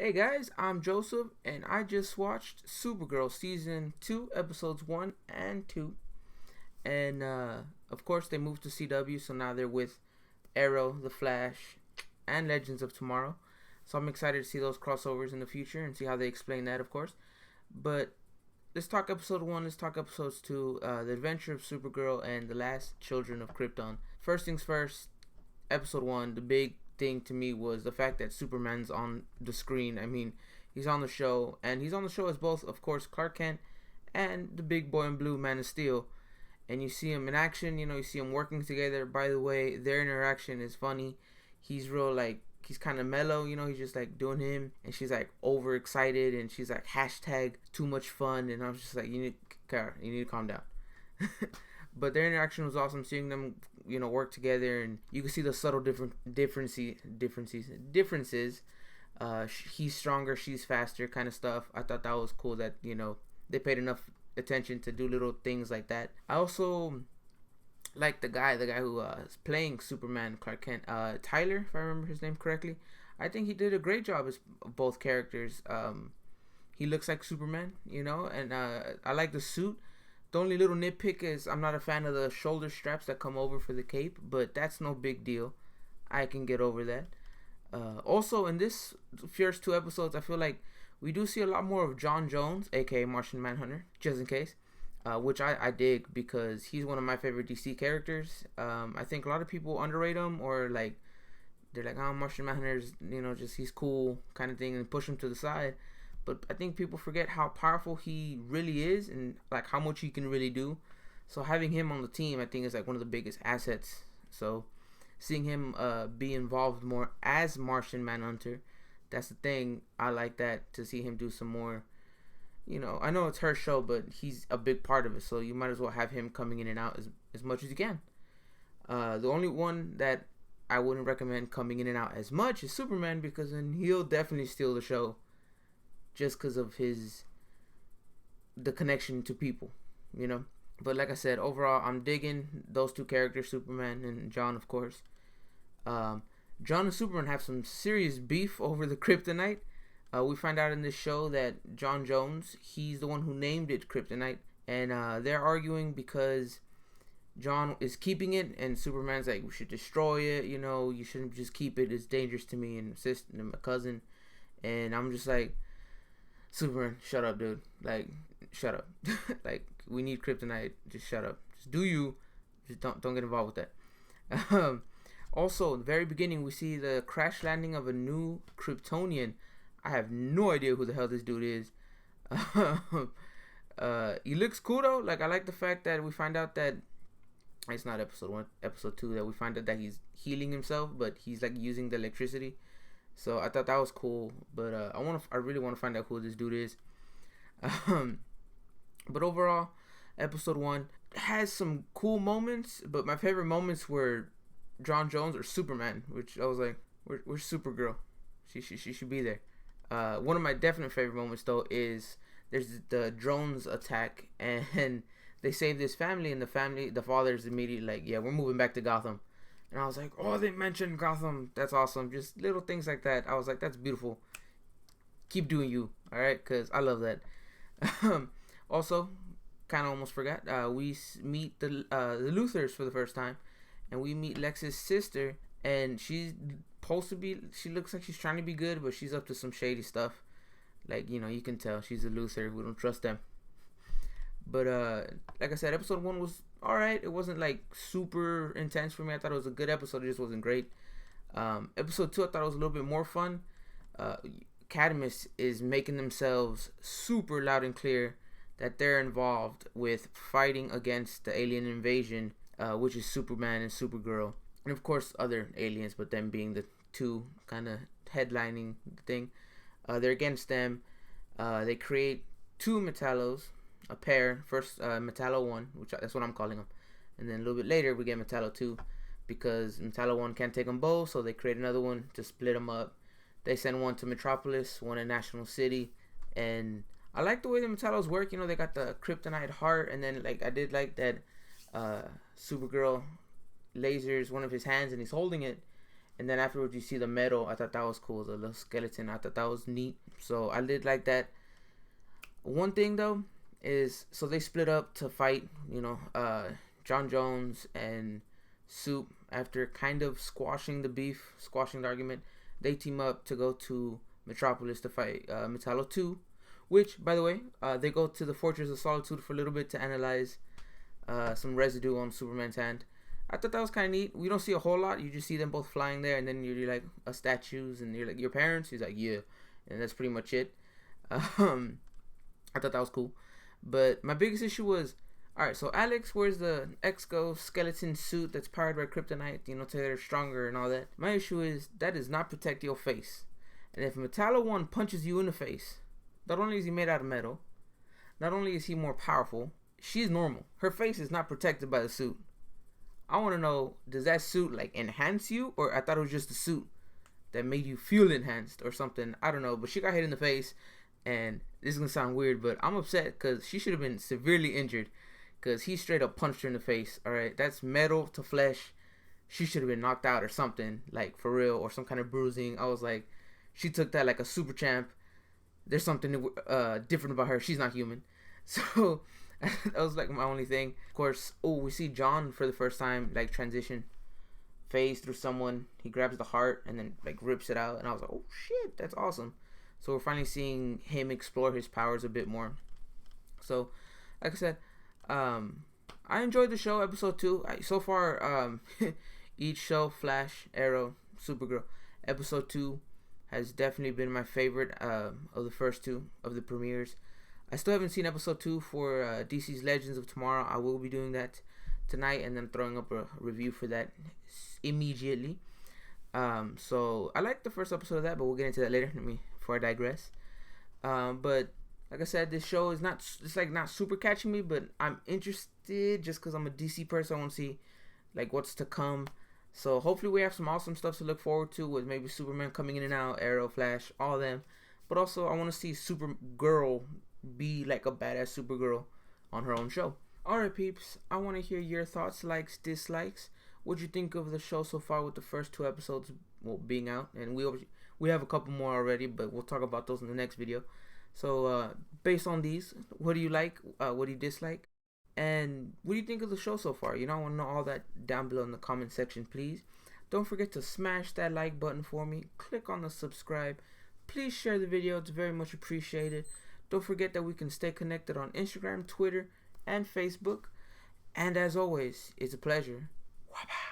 Hey guys, I'm Joseph, and I just watched Supergirl Season 2, Episodes 1 and 2. And of course, they moved to CW, so now they're with Arrow, The Flash, and Legends of Tomorrow. So I'm excited to see those crossovers in the future and see how they explain that, of course. But let's talk Episode 1, let's talk Episodes 2, The Adventure of Supergirl, and The Last Children of Krypton. First things first, Episode 1, the big thing to me was the fact that Superman's on the screen. I mean, he's on the show, and he's on the show as both, of course, Clark Kent and the big boy in blue, Man of Steel. And you see him in action, you see him working together. By the way, their interaction is funny. He's real, he's kind of mellow, he's just like doing him, and she's like overexcited, and she's like hashtag too much fun, and I'm just like, you need to calm down. But their interaction was awesome, seeing them, work together, and you can see the subtle differences. He's stronger, she's faster, kind of stuff. I thought that was cool that they paid enough attention to do little things like that. I also like the guy who is playing Superman, Clark Kent, Tyler, if I remember his name correctly. I think he did a great job as both characters. He looks like Superman, and I like the suit. The only little nitpick is I'm not a fan of the shoulder straps that come over for the cape, but that's no big deal. I can get over that. Also, in this first two episodes, I feel like we do see a lot more of John Jones, aka Martian Manhunter, just in case, which I dig because he's one of my favorite DC characters. I think a lot of people underrate him, or they're like, oh, Martian Manhunter's, just he's cool kind of thing, and push him to the side. But I think people forget how powerful he really is, and like how much he can really do. So having him on the team, I think, is like one of the biggest assets. So seeing him be involved more as Martian Manhunter, that's the thing. I like that, to see him do some more. I know it's her show, but he's a big part of it. So you might as well have him coming in and out as much as you can. The only one that I wouldn't recommend coming in and out as much is Superman, because then he'll definitely steal the show. Just because of the connection to people, But like I said, overall, I'm digging those two characters, Superman and John, of course. John and Superman have some serious beef over the kryptonite. We find out in this show that John Jones, he's the one who named it kryptonite. And they're arguing because John is keeping it, and Superman's like, we should destroy it, you shouldn't just keep it, it's dangerous to me and my sister and my cousin. And I'm just like, Superman, shut up, dude. Shut up. We need kryptonite. Just shut up. Just do you. Just don't get involved with that. Also, in the very beginning, we see the crash landing of a new Kryptonian. I have no idea who the hell this dude is. He looks cool, though. I like the fact that we find out that it's not episode 1, episode 2, that we find out that he's healing himself, but he's using the electricity. So I thought that was cool, but I really want to find out who this dude is. But overall, episode 1 has some cool moments, but my favorite moments were John Jones or Superman, which I was like, where's Supergirl? She should be there. One of my definite favorite moments, though, is there's the drones attack, and they save this family, and the father's immediately like, yeah, we're moving back to Gotham. And I was like, oh, they mentioned Gotham. That's awesome. Just little things like that. I was like, that's beautiful. Keep doing you, all right? Because I love that. Also, kind of almost forgot, we meet the Luthors for the first time. And we meet Lex's sister. And she looks like she's trying to be good, but she's up to some shady stuff. You can tell she's a Luthor. We don't trust them. But like I said, episode 1 was alright. It wasn't super intense for me. I thought it was a good episode. It just wasn't great. Episode 2, I thought it was a little bit more fun. Cadmus is making themselves super loud and clear that they're involved with fighting against the alien invasion, which is Superman and Supergirl, and of course other aliens, but them being the two kind of headlining thing. They're against them. They create two Metallos. A pair. First, Metallo 1, that's what I'm calling them. And then a little bit later, we get Metallo 2, because Metallo 1 can't take them both, so they create another one to split them up. They send one to Metropolis, one in National City, and I like the way the Metallos work. They got the kryptonite heart, and then I did like that Supergirl lasers one of his hands, and he's holding it, And then afterwards you see the metal. I thought that was cool. The little skeleton. I thought that was neat. So I did like that. One thing though is, so they split up to fight, John Jones and Soup. After kind of squashing the argument, they team up to go to Metropolis to fight Metallo 2. Which, by the way, they go to the Fortress of Solitude for a little bit to analyze some residue on Superman's hand. I thought that was kind of neat. We don't see a whole lot. You just see them both flying there, and then you're like, statues, and you're like, your parents? He's like, yeah. And that's pretty much it. I thought that was cool. But my biggest issue was, alright, so Alex wears the exoskeleton suit that's powered by kryptonite, so they're stronger and all that. My issue is, that does not protect your face. And if Metallo 1 punches you in the face, not only is he made out of metal, not only is he more powerful, she's normal. Her face is not protected by the suit. I want to know, does that suit like enhance you, or I thought it was just the suit that made you feel enhanced or something? I don't know, but she got hit in the face, and this is gonna sound weird, but I'm upset because she should have been severely injured, because he straight up punched her in the face. All right, that's metal to flesh. She should have been knocked out or something, like for real, or some kind of bruising. I was like, she took that like a super champ. There's something different about her. She's not human. So that was like my only thing. Of course, we see John for the first time like transition phase through someone. He grabs the heart and then like rips it out, and I was like, oh shit, that's awesome. So we're finally seeing him explore his powers a bit more. So like I said, I enjoyed the show. Episode 2 so far, each show, Flash, Arrow, Supergirl, episode 2 has definitely been my favorite of the first 2 of the premieres. I still haven't seen episode 2 for DC's Legends of Tomorrow. I will be doing that tonight, and then throwing up a review for that immediately. So I like the first episode of that, but we'll get into that later before I digress. But like I said, this show is not super catching me, but I'm interested just because I'm a DC person. I want to see like what's to come. So hopefully we have some awesome stuff to look forward to, with maybe Superman coming in and out, Arrow, Flash, all of them. But also I want to see Supergirl be like a badass Supergirl on her own show. Alright peeps, I want to hear your thoughts, likes, dislikes. What'd you think of the show so far with the first 2 episodes being out? And we have a couple more already, but we'll talk about those in the next video. So based on these, what do you like? What do you dislike? And what do you think of the show so far? I want to know all that down below in the comment section, please. Don't forget to smash that like button for me. Click on the subscribe. Please share the video. It's very much appreciated. Don't forget that we can stay connected on Instagram, Twitter, and Facebook. And as always, it's a pleasure. Wabba.